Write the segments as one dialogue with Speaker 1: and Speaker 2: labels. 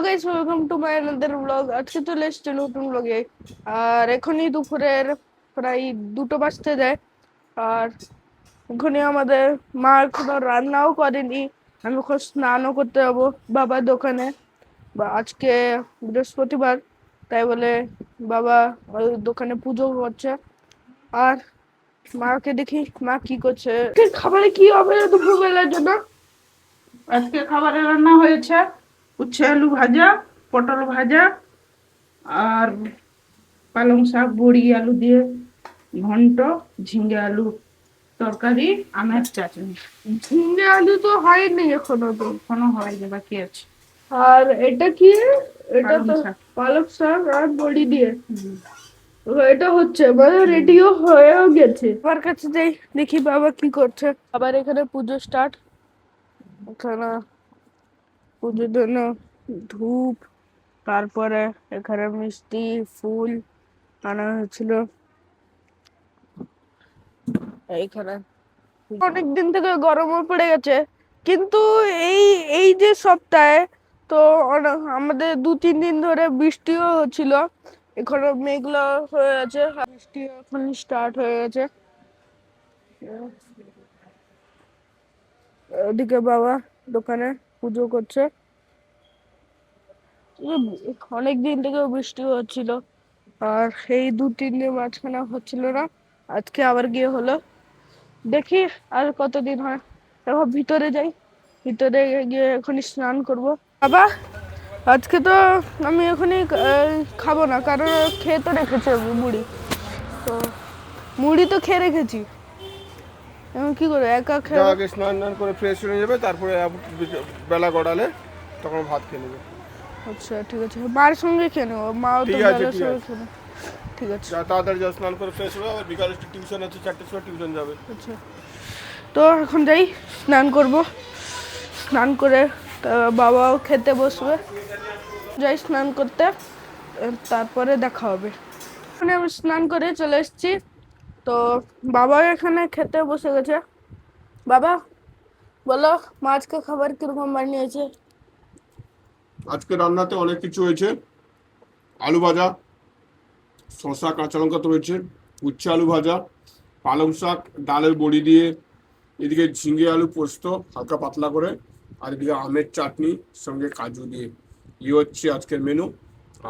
Speaker 1: Guys, welcome to my another blog. আজকে চলে এসেছে নতুন ব্লগে। আর এখনই দুপুরের প্রায় 2টো বাজতে যায়। আর এখনই আমাদের মা এখনো রান্নাও করেনি। আমি এখন স্নানও করতে যাবো বাবার দোকানে। বা আজকে বৃহস্পতিবার, তাই বলে বাবা ওই দোকানে পুজো করছে। আর মাকে দেখি মা কি করছে। খাবারে কি হবে দুপুরবেলার জন্য?
Speaker 2: আজকে খাবারে রান্না হয়েছে উচ্ছে আলু ভাজা, পটল ভাজা, আর পালং শাক বড়ি আলু দিয়ে ঘন্ট, ঝিঙ্গে আলু তরকারি, আমের চাটনি।
Speaker 1: ঝিঙে আলু তো হয়নি এখনো তো।
Speaker 2: এখনো হয়নি, বাকি আছে।
Speaker 1: আর এটা কি? এটা
Speaker 2: পালং
Speaker 1: তো
Speaker 2: শাক।
Speaker 1: পালক শাক আর বড়ি দিয়ে।
Speaker 2: হুম।
Speaker 1: এটা হচ্ছে মানে রেডিও হয়েও গেছে। বাবার কাছে যাই, দেখি বাবা কি করছে। আবার এখানে পুজো স্টার্ট। এখানে পুজোর জন্য ধূপ, তারপরে এখানে মিষ্টি ফুল আনা হয়েছিল। এইখানে অনেক দিন থেকে গরমও পড়ে গেছে, কিন্তু এই এই যে সপ্তাহে তো আমাদের 2-3 দিন ধরে বৃষ্টিও হচ্ছিল। এখনো মেঘলা হয়ে আছে, বৃষ্টি এখন স্টার্ট হয়ে গেছে। ওদিকে বাবা দোকানে পুজো করছে। অনেক দিন থেকে বৃষ্টি হচ্ছিল, আর এই 2-3 দিন মাঝখানে হচ্ছিল না। আজকে আবার গিয়ে হলো। দেখি আর কতদিন হয়। এখন ভিতরে যাই, ভিতরে গিয়ে এখনই স্নান করব। বাবা, আজকে তো আমি এখনই খাবো না, কারণ খেয়ে তো রেখেছি আমি মুড়ি। তো মুড়ি তো খেয়ে রেখেছি, এখন কি করবো একা
Speaker 3: যা
Speaker 1: খেয়ে?
Speaker 3: আগে স্নান টান করে ফ্রেশ হয়ে যাবে, তারপরে বেলা গড়ালে তখন ভাত খেয়ে নেবে।
Speaker 1: আচ্ছা ঠিক আছে, মার সঙ্গে খেয়ে নেবো, মাও তো
Speaker 3: ঠিক আছে,
Speaker 1: বেলার
Speaker 3: ঠিক
Speaker 1: সঙ্গে
Speaker 3: আছে।
Speaker 1: খেয়ে নেবে। ঠিক আছে।
Speaker 3: যা তাড়াতাড়ি যা, স্নান করে ফ্রেশ হবে, আবার বিকালে টিউশন আছে, 4টের সময় টিউশন যাবে।
Speaker 1: আচ্ছা, তো এখন যাই স্নান করব। স্নান করে বাবাও খেতে বসবে। যাই স্নান করতে, তারপরে দেখা হবে। মানে আমি স্নান করে চলে এসেছি, তো বাবা এখানে খেতে বসে গেছে। বাবা বলো, মাছকে খাবার কিরকম বানিয়েছে?
Speaker 3: আজকে রান্নাতে অনেক কিছু হয়েছে। আলু ভাজা, শসা কাঁচা লঙ্কা তো রয়েছে, উচ্ছে আলু ভাজা, পালং শাক ডালের বড়ি দিয়ে, এদিকে ঝিঙে আলু পোস্ত হালকা পাতলা করে, আর এদিকে আমের চাটনি সঙ্গে কাজু দিয়ে। হচ্ছে আজকের মেনু।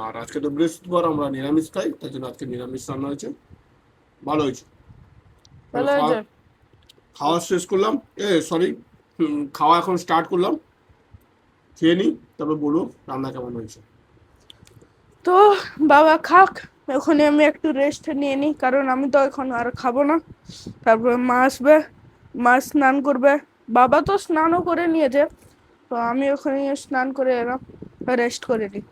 Speaker 3: আর আজকে তো বৃহস্পতিবার, আমরা নিরামিষ খাই, তাই জন্য আজকে নিরামিষ রান্না হয়েছে। ভালো হয়েছে। তাহলে
Speaker 1: ভালো
Speaker 3: খাওয়া
Speaker 1: হয়েছে।
Speaker 3: খাওয়া শেষ করলাম। সরি, খাওয়া এখন স্টার্ট করলাম। খেয়ে নিই, তারপর বলুন রান্না কেমন হয়েছে।
Speaker 1: তো বাবা খাক, এখনই আমি একটু রেস্ট নিয়ে নিই, কারণ আমি তো এখন আর খাবো না। তারপরে মা আসবে, মা স্নান করবে। বাবা তো স্নানও করে নিয়েছে, তো আমি ওখানে স্নান করে এলাম, রেস্ট করে নিই।